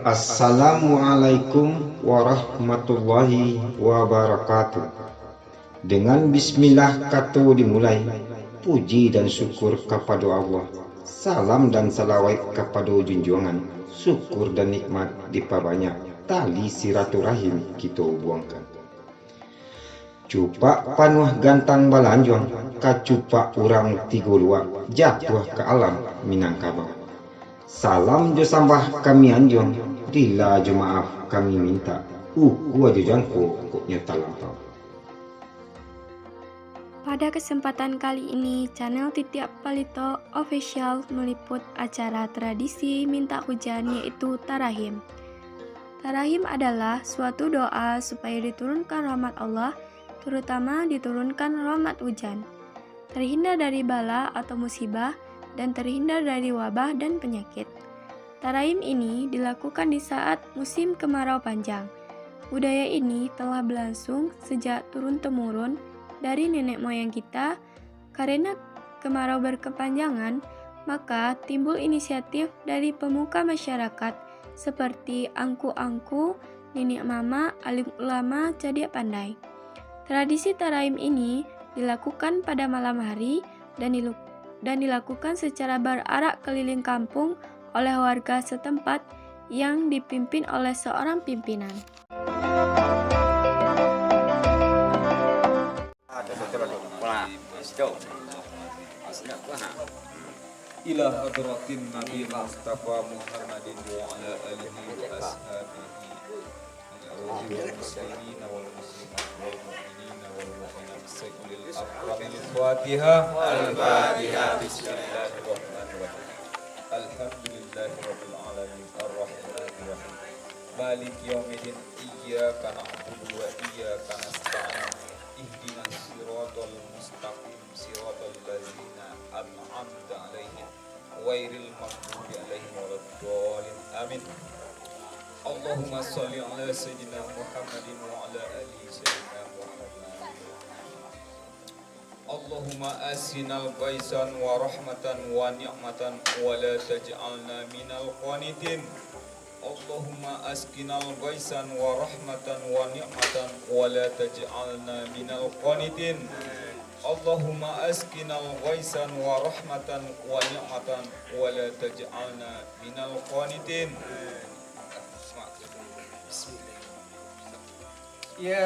Assalamualaikum warahmatullahi wabarakatuh. Dengan bismillah kata dimulai, puji dan syukur kepada Allah. Salam dan salawat kepada junjungan, syukur dan nikmat diperbanyak, tali silaturahim kita buangkan. Cupak panuh gantang balanjuang, kacupak urang tiga luak, jatuh ke alam Minangkabau. Salam jo sambah kami anjong, dila jo maaf kami minta, uku aja jangko koknya talampau. Pada kesempatan kali ini, channel Titiak Palito Official meliput acara tradisi minta hujan yaitu Tarahim. Tarahim adalah suatu doa supaya diturunkan rahmat Allah, terutama diturunkan rahmat hujan, terhindar dari bala atau musibah, dan terhindar dari wabah dan penyakit. Tarahim ini dilakukan di saat musim kemarau panjang. Budaya ini telah berlangsung sejak turun-temurun dari nenek moyang kita. Karena kemarau berkepanjangan, maka timbul inisiatif dari pemuka masyarakat seperti angku-angku, nenek mama, alim ulama, cadiak pandai. Tradisi Tarahim ini dilakukan pada malam hari dan dilakukan secara berarak keliling kampung oleh warga setempat yang dipimpin oleh seorang pimpinan. Ila hadratin Nabi Mustafa Muhammadin wa ala alihi wa ashabihi wal muslimin wal muslimat wal mu'minina wal mu'minat sayyidil akramil Fatiha. Al-Fatiha. Bismillahirrahmanirrahim. Alhamdulillahi rabbil alamin arrahmanir rahim maliki yaumiddin iyyaka na'budu wa iyyaka nasta'in ihdinas siratal mustaqim siratal ladzina an'amta 'alaihim ghairil maghdubi 'alaihim waladdallin amin. Allahumma shalli 'ala sayyidina Muhammadin wa 'ala ali sayyidina Muhammad. Allahumma asinal baisan wa rahmatan wa ni'matan wa la taj'alna minal qanitin. Allahumma askinal baisan wa rahmatan wa ni'matan wa la taj'alna minal qanitin. Allahumma askinal baisan wa rahmatan wa ni'matan wa la taj'alna minal qanitin. Ya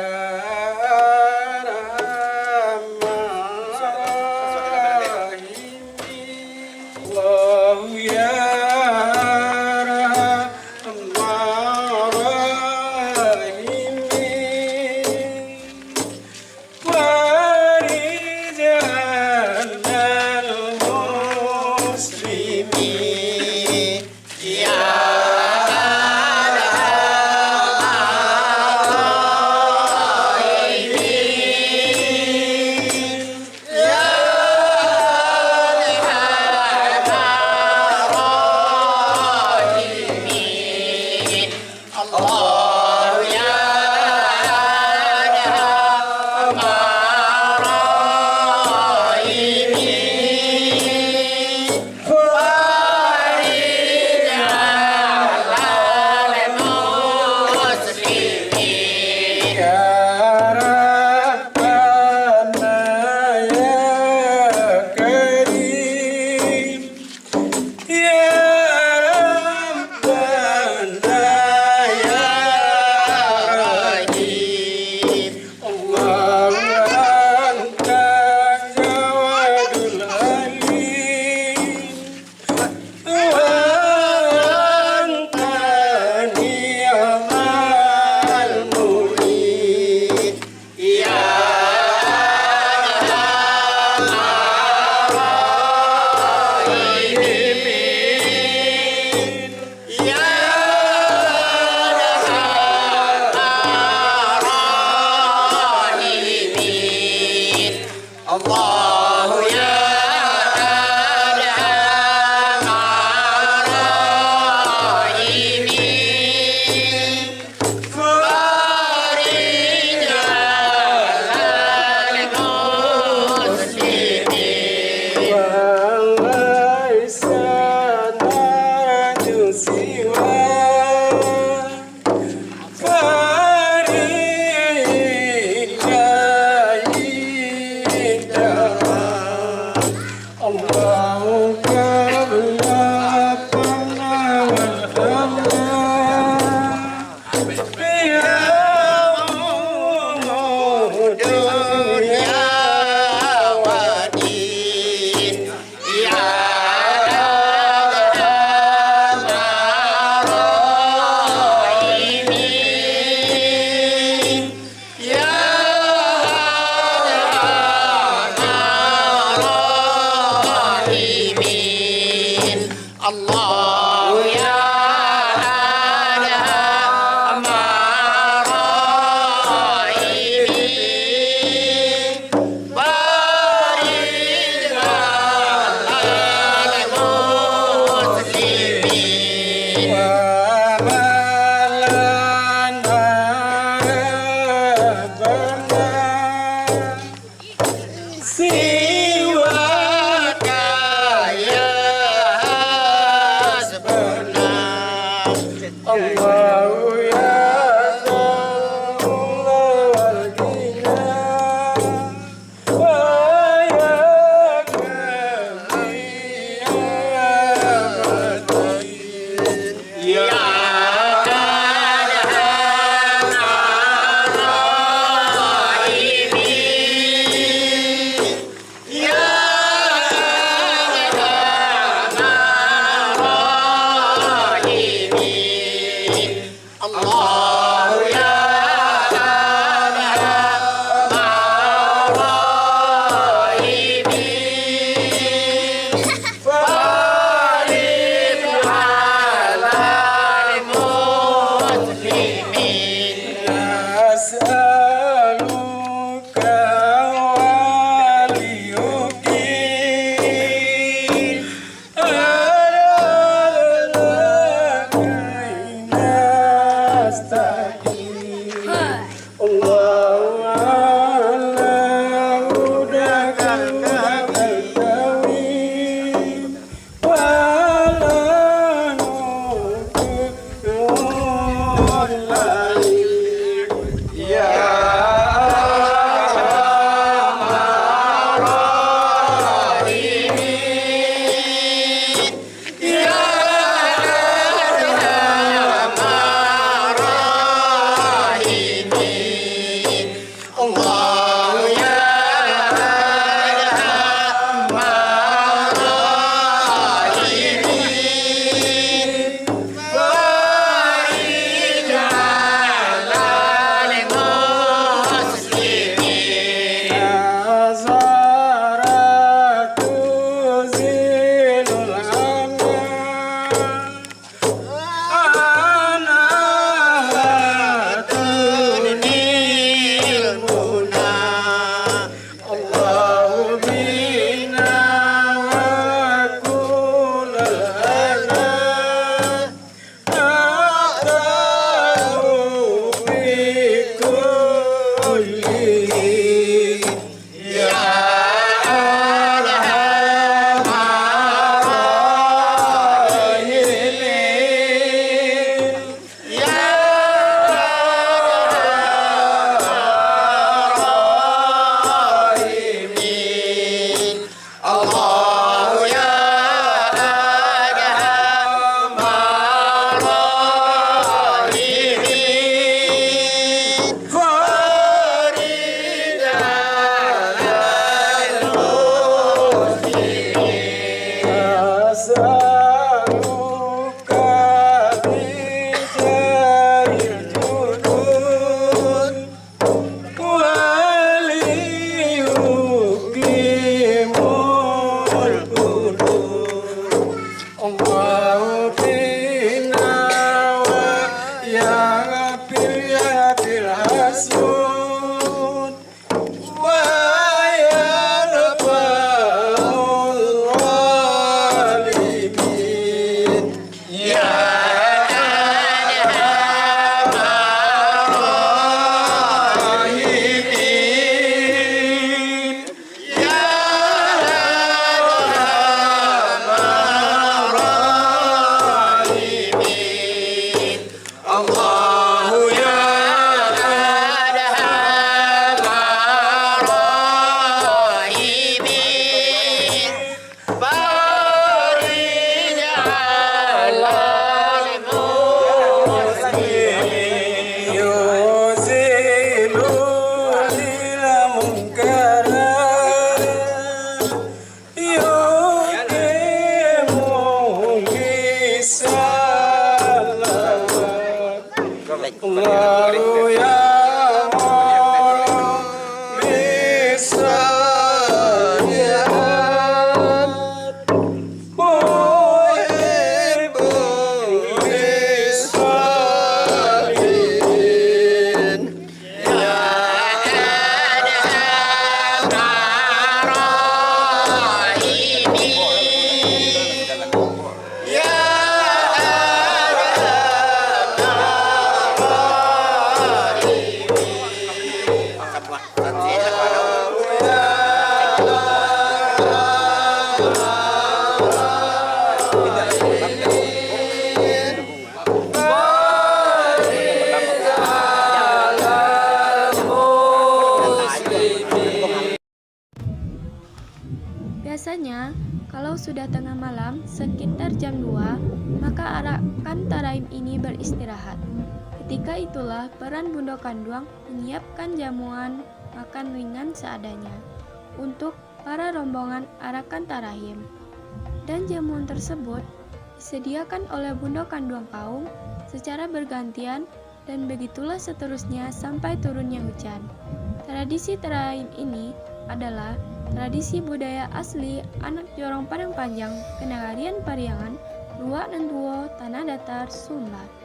Allah ya sudah tengah malam, sekitar jam 2, maka arakan Tarahim ini beristirahat. Ketika itulah peran Bunda Kanduang menyiapkan jamuan makan ringan seadanya untuk para rombongan arakan Tarahim. Dan jamuan tersebut disediakan oleh Bunda Kanduang kaum secara bergantian, dan begitulah seterusnya sampai turunnya hujan. Tradisi Tarahim ini adalah tradisi budaya asli anak Jorong Padang Panjang, Kenagarian Pariangan, Luak dan Tuo, Tanah Datar, Sumbar.